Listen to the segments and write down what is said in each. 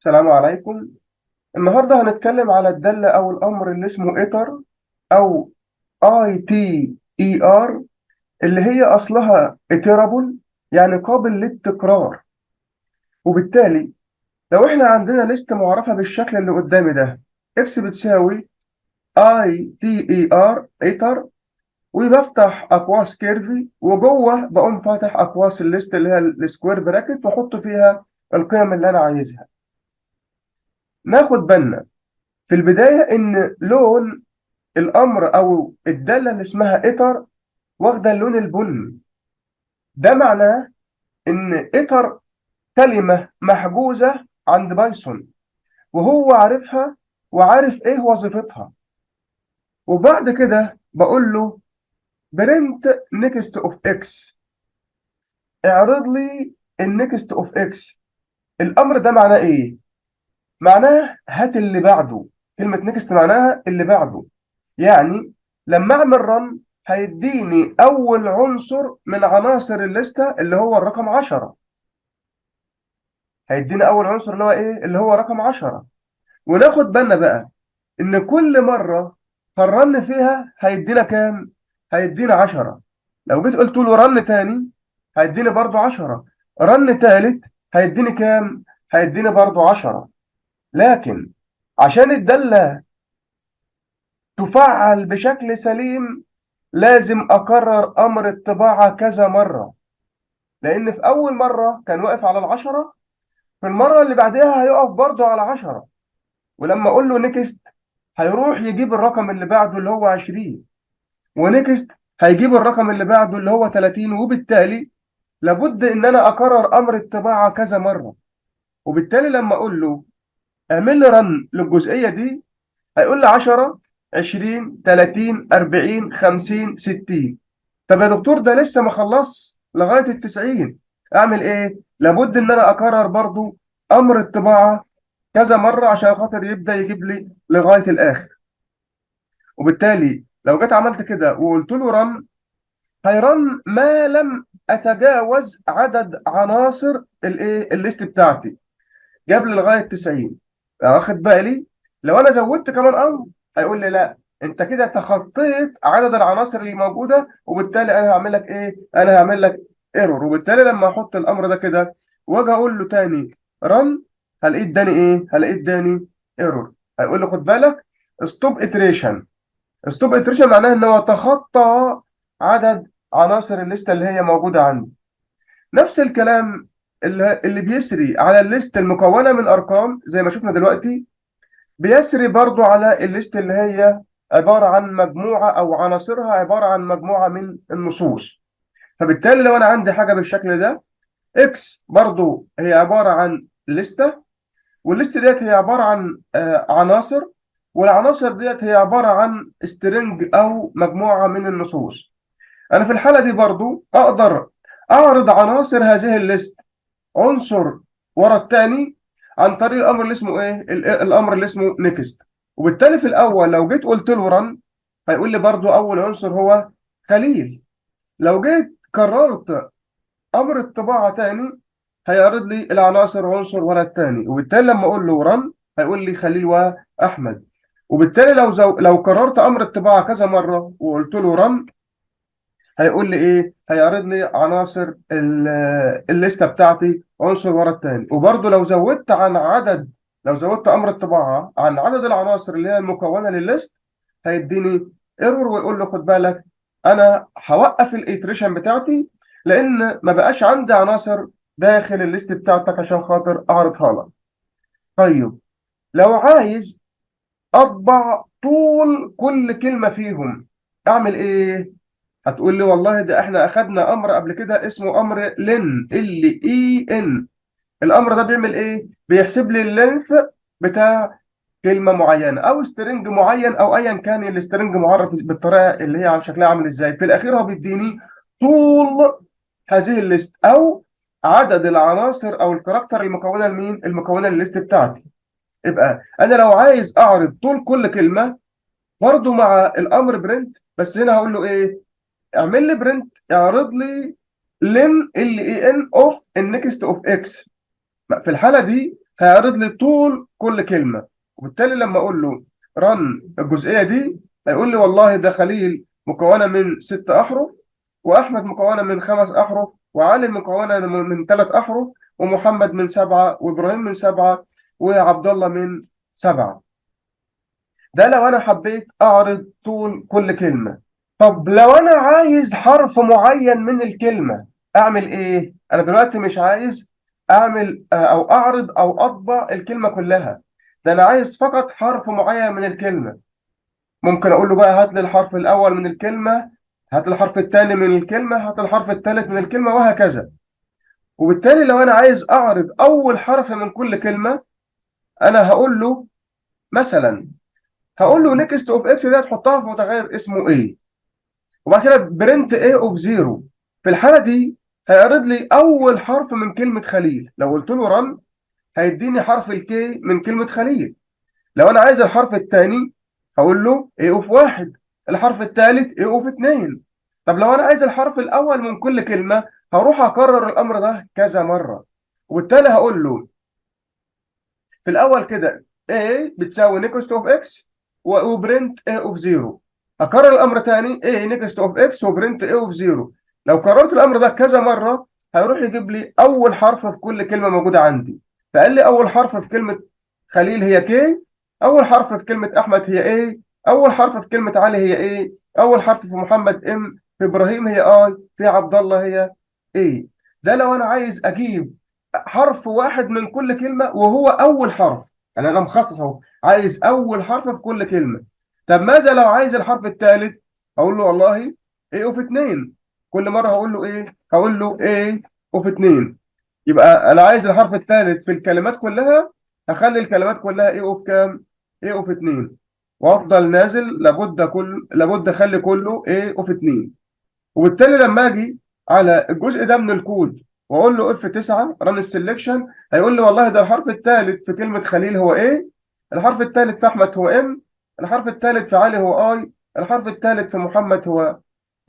السلام عليكم. النهارده هنتكلم على الدالة أو الأمر اللي اسمه إتر أو ITER، اللي هي أصلها iterable، يعني قابل للتكرار. وبالتالي لو إحنا عندنا ليست معرفة بالشكل اللي قدامي ده، إكس بتساوي ITER إتر، وبفتح أقواس كيرفي وجوه بقوم فاتح أقواس الليست اللي هي السكوير براكت وأحط فيها القيم اللي أنا عايزها. ناخد بالنا في البداية إن لون الأمر أو الدالة اللي اسمها إتر واخدة اللون البني. ده معناه إن إتر كلمة محجوزة عند بايثون، وهو عارفها وعارف إيه وظيفتها. وبعد كده بقول له برنت نيكست أوف إكس، اعرض لي النيكست أوف إكس. الأمر ده معناه إيه؟ معناه هات اللي بعده. كلمة نيكست معناها اللي بعده، يعني لما اعمل رن هيديني اول عنصر من عناصر الليسته اللي هو الرقم 10. هيديني اول عنصر اللي هو ايه؟ اللي هو رقم 10. وناخد بالنا بقى ان كل مره هنرن فيها هيدينا كام؟ هيدينا 10. لو جيت قلت له رن تاني هيديني برضو 10. رن تالت هيديني كام؟ هيديني برضو 10. لكن عشان الداله تفعل بشكل سليم لازم أكرر أمر الطباعة كذا مرة، لأن في أول مرة كان واقف على 10، في المرة اللي بعدها هيقف برضه على 10. ولما أقول له نيكست هيروح يجيب الرقم اللي بعده اللي هو 20، ونيكست هيجيب الرقم اللي بعده اللي هو 30. وبالتالي لابد إن أنا أكرر أمر الطباعة كذا مرة. وبالتالي لما أقول له اعمل لي رن للجزئية دي هيقول لي 10 20 30 40 50 60. طب يا دكتور ده لسه ما خلص لغاية ال90، أعمل إيه؟ لابد إن أنا أكرر برضو أمر الطباعة كذا مرة عشان خاطر يبدأ يجيب لي لغاية الآخر. وبالتالي لو جيت عملت كده وقلت له رن، هيرن ما لم أتجاوز عدد عناصر الإيه؟ الليست بتاعتي. جاب لي لغاية 90. واخد بالي؟ لو أنا زودت كمان أمر هيقول لي لا، أنت كده تخطيت عدد العناصر اللي موجودة، وبالتالي أنا هعمل لك إيه؟ أنا هعمل لك ايرور. وبالتالي لما أحط الأمر ده كده وأجي أقول له تاني رن، هلاقيه اداني إيه؟ هلاقيه اداني ايرور. هيقول لي خد بالك ستوب اتريشن. ستوب اتريشن معناه إن هو تخطى عدد عناصر الليستة اللي هي موجودة عندي. نفس الكلام اللي بيسري على الليست المكونة من أرقام زي ما شفنا دلوقتي، بيسري برضو على الليست اللي هي عبارة عن مجموعة أو عناصرها عبارة عن مجموعة من النصوص. فبالتالي لو أنا عندي حاجة بالشكل ده، إكس برضو هي عبارة عن لستة، والليست ديت هي عبارة عن عناصر، والعناصر ديت هي عبارة عن سترنج أو مجموعة من النصوص. أنا في الحالة دي برضو أقدر أعرض عناصر هذه الليست عنصر ورا الثاني عن طريق الامر اللي اسمه ايه؟ الامر اللي اسمه نيكست. وبالتالي في الاول لو جيت قلت له رن هيقول لي برضو اول عنصر هو خليل. لو جيت كررت امر الطباعه تاني هيعرض لي العناصر عنصر ورا الثاني. وبالتالي لما اقول له رن هيقول لي خليل واحمد. وبالتالي لو كررت امر الطباعه كذا مره وقلت له رن هيقول لي ايه؟ هيعرض لي عناصر الليسته بتاعتي عنصر ورا التاني. وبرضه لو زودت امر الطباعه عن عدد العناصر اللي هي المكونه للليست هيديني ايرور، ويقول له خد بالك انا هوقف الايتريشن بتاعتي لان ما بقاش عندي عناصر داخل الليست بتاعتك عشان خاطر اعرضها لك. طيب لو عايز اطبع طول كل كلمه فيهم اعمل ايه؟ هتقول لي والله ده احنا اخدنا امر قبل كده اسمه امر لن LEN. الامر ده بيعمل ايه؟ بيحسب لي اللينث بتاع كلمه معينه او سترنج معين او ايا كان السترنج معرف بالطريقه اللي هي على شكلها عامل ازاي. في الاخير هو بيديني طول هذه الليست او عدد العناصر او الكاركتر المكونه لمين؟ المكونه للليست بتاعتي. يبقى انا لو عايز اعرض طول كل كلمه برضو مع الامر برنت، بس هنا هقول له ايه؟ اعمل لي برنت اعرض لي لن LEN اوف النكست اوف اكس. في الحاله دي هيعرض لي طول كل كلمة. وبالتالي لما أقول له رن الجزئية دي، هيقول لي والله ده خليل مكونة من 6 أحرف، وأحمد مكونة من 5 أحرف، وعلي مكونة من 3 أحرف، ومحمد من 7، وإبراهيم من 7، وعبد الله من 7. ده لو أنا حبيت أعرض طول كل كلمة. طب لو أنا عايز حرف معين من الكلمة أعمل إيه؟ أنا دلوقتي مش عايز أعمل أو أعرض أو أطبع الكلمة كلها، ده أنا عايز فقط حرف معين من الكلمة. ممكن أقول له بقى هات لي الحرف الأول من الكلمة، هات لي الحرف الثاني من الكلمة، هات الحرف الثالث من الكلمة، وهكذا. وبالتالي لو أنا عايز أعرض أول حرف من كل كلمة، أنا هقول له مثلا، هقول له نيكست أوف إكس دي هتحطها في متغير اسمه إيه، وبعد كده برنت A اوف 0. في الحالة دي هيعرض لي أول حرف من كلمة خليل. لو قلت له رن هيديني حرف الكي من كلمة خليل. لو أنا عايز الحرف الثاني هقول له A اوف 1، الحرف الثالث A اوف 2. طب لو أنا عايز الحرف الأول من كل كلمة، هروح أكرر الأمر ده كذا مرة. وبالتالي هقول له في الأول كده A بتساوي نيكست اوف إكس وبرنت A اوف 0. أكرر الأمر تاني A نيكست اوف إكس وبرنت A اوف 0. لو كررت الأمر ده كذا مرة هيروح يجيب لي أول حرف في كل كلمة موجودة عندي. فقال لي أول حرف في كلمة خليل هي K، أول حرف في كلمة أحمد هي A، أول حرف في كلمة علي هي A، أول حرف في محمد M، في إبراهيم هي I، في عبد الله هي A. ده لو أنا عايز أجيب حرف واحد من كل كلمة وهو أول حرف. يعني أنا مخصص أهو عايز أول حرف في كل كلمة. طب ماذا لو عايز الحرف الثالث؟ أقول له والله A أوف 2. كل مرة هقول له إيه؟ هقول له A أوف 2. يبقى أنا عايز الحرف الثالث في الكلمات كلها، هخلي الكلمات كلها A أوف كام؟ A أوف 2. وأفضل نازل لابد أخلي كله A أوف 2. وبالتالي لما اجي على الجزء ده من الكود واقول له اف 9 ران السلكشن، هيقول لي والله ده الحرف الثالث في كلمه خليل هو ايه، الحرف الثالث في احمد هو ام، الحرف الثالث في علي هو اي، الحرف الثالث في محمد هو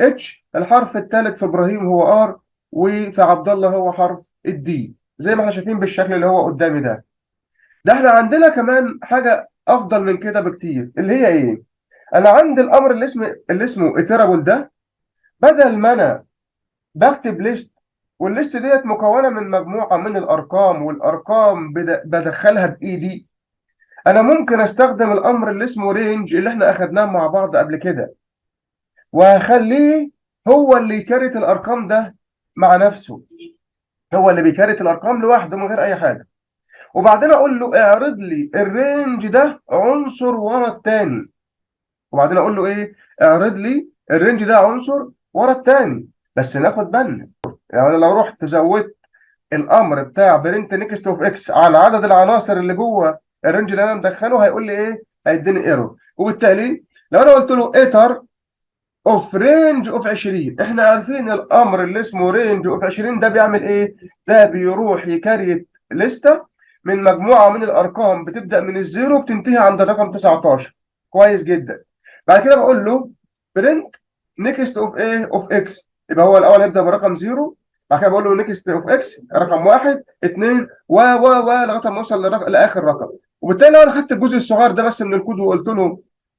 اتش، الحرف الثالث في ابراهيم هو ار، وفي عبد الله هو حرف الدي. زي ما احنا شايفين بالشكل اللي هو قدامي ده. ده احنا عندنا كمان حاجه افضل من كده بكتير، اللي هي ايه؟ انا عندي الامر اللي اسمه اترابل ده. بدل ما انا بكتب ليست، والليست ديت مكونه من مجموعه من الارقام، والارقام بدخلها بايدي، انا ممكن استخدم الامر اللي اسمه رينج اللي احنا اخدناه مع بعض قبل كده، وهخليه هو اللي يكريت الارقام ده مع نفسه. هو اللي بيكريت الارقام لوحده من غير اي حاجه. وبعدين اقول له اعرض لي الرينج ده عنصر ورا التاني. وبعدين اقول له ايه؟ اعرض لي الرينج ده عنصر ورا التاني. بس ناخد بالنا، يعني أنا لو رحت زودت الامر بتاع برنت نيكست اوف اكس على عدد العناصر اللي جوه الرينج اللي انا مدخله، هيقول لي ايه؟ هيديني ايرور. وبالتالي لو انا قلت له ايتر اوف رينج اوف 20، احنا عارفين الامر اللي اسمه رينج اوف 20 ده بيعمل ايه؟ ده بيروح يكريت لستة من مجموعه من الارقام بتبدا من الزيرو بتنتهي عند الرقم 19. كويس جدا. بعد كده بقول له برنت نيكست اوف ايه اوف اكس، يبقى هو الاول هيبدا برقم زيرو. بعد كده بقول له نيكست اوف اكس رقم واحد اثنين لغايه ما اوصل لاخر رقم. وبالتالي لو انا خدت الجزء الصغير ده بس من الكود وقلت له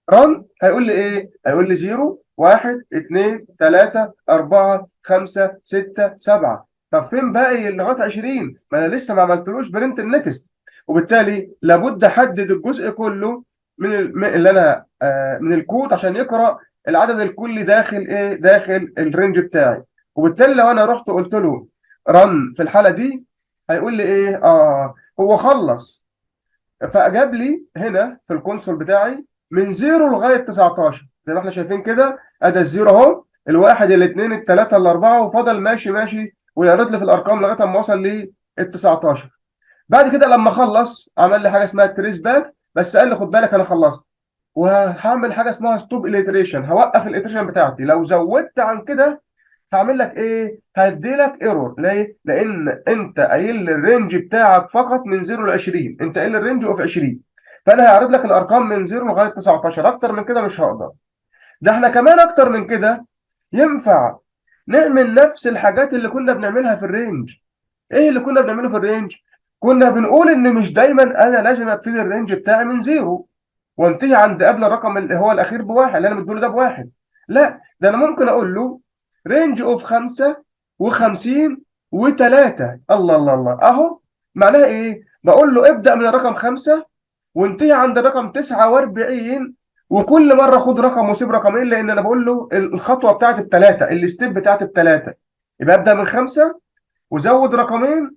رن، هيقول لي ايه؟ هيقول لي 0 1 2 3 4 5 6 7. طب فين باقي لغايه 20؟ ما انا لسه ما عملتلوش برنت النكست. وبالتالي لابد احدد الجزء كله اللي انا من الكود عشان يقرا العدد الكلي داخل ايه؟ داخل الرينج بتاعي. وبالتالي لو انا رحت قلت له رن في الحاله دي، هيقول لي ايه؟ هو خلص. فجاب لي هنا في الكونسول بتاعي من 0 لغايه 19 زي ما احنا شايفين كده. ادي الزيرو اهو، الواحد الاثنين الثلاثه الاربعه، وفضل ماشي ماشي ويعرض لي في الارقام لغايه ما وصل لل 19. بعد كده لما خلص عمل لي حاجه اسمها تريس باك، بس قال لي خد بالك انا خلصت، وهعمل حاجه اسمها ستوب اليتريشن، هوقف الاتريشن بتاعتي. لو زودت عن كده هعمل لك ايه؟ هدي لك ايرور. ليه؟ لان انت قايل لي الرينج بتاعك فقط من 0 ل 20، انت قايل الرينج اوف 20، فانا هعرض لك الارقام من 0 لغايه 19. اكتر من كده مش هقدر. ده احنا كمان اكتر من كده ينفع نعمل نفس الحاجات اللي كنا بنعملها في الرينج. ايه اللي كنا بنعمله في الرينج؟ كنا بنقول ان مش دايما انا لازم ابتدي الرينج بتاعي من زيرو وانتهي عند قبل الرقم اللي هو الاخير بواحد اللي انا مديله ده بواحد. لا، ده انا ممكن اقول له رينج اوف 55 و3. الله الله الله اهو. معناها ايه؟ بقول له ابدا من الرقم 5 وانتهي عند الرقم 49، وكل مره خد رقم وسيب رقمين، لان انا بقول له الخطوه بتاعت الثلاثه، الستيب بتاعت الثلاثه. يبقى ابدا من 5 وزود رقمين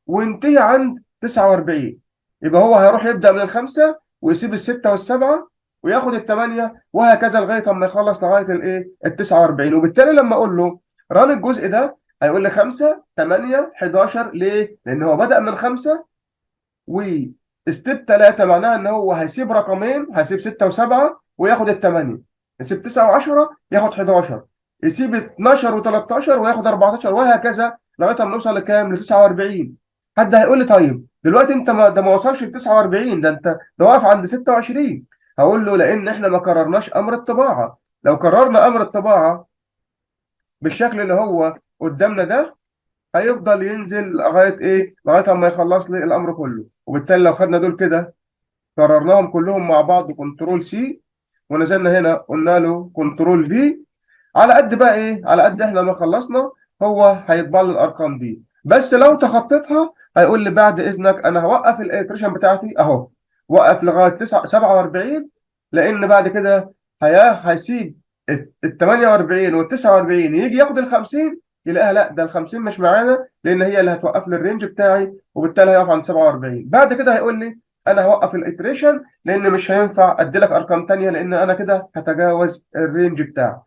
وانتهي عند 49. يبقى هو هيروح يبدأ من الخمسة ويسيب الستة والسبعة وياخد الثمانية، وهكذا لغاية اما يخلص لغاية الايه ال 49. وبالتالي لما اقول له ران الجزء ده هيقول لي 5 8 11. ليه؟ لأن هو بدأ من 5 وستيب 3، معناها ان هو هيسيب رقمين، هيسيب 6 و7 وياخد الثمانية، يسيب 9 و10 ياخد 11، يسيب 12 و13 وياخد 14، وهكذا لغايه ما نوصل لكام؟ ل 49. حد هيقول لي طيب دلوقتي انت ما وصلش ل 49، ده انت ده واقف عند 26. هقول له لان احنا ما كررناش امر الطباعه. لو كررنا امر الطباعه بالشكل اللي هو قدامنا ده هيفضل ينزل لغايه ايه؟ لغايه اما يخلص لي الامر كله. وبالتالي لو خدنا دول كده كررناهم كلهم مع بعض كنترول سي، ونزلنا هنا قلنا له كنترول في، على قد بقى ايه؟ على قد احنا ما خلصنا هو هيطبع لي الارقام دي. بس لو تخطيتها هيقول لي بعد اذنك انا هوقف الايتريشن بتاعتي اهو، وقف لغايه 9 47، لان بعد كده هيسيب ال 48 وال 49 يجي ياخد ال 50 يلاقيها لا، ده ال 50 مش معانا، لان هي اللي هتوقف لي الرينج بتاعي، وبالتالي هيقف عند 47. بعد كده هيقول لي انا هوقف الايتريشن لان مش هينفع ادي لك ارقام تانيه، لان انا كده هتجاوز الرينج بتاعك.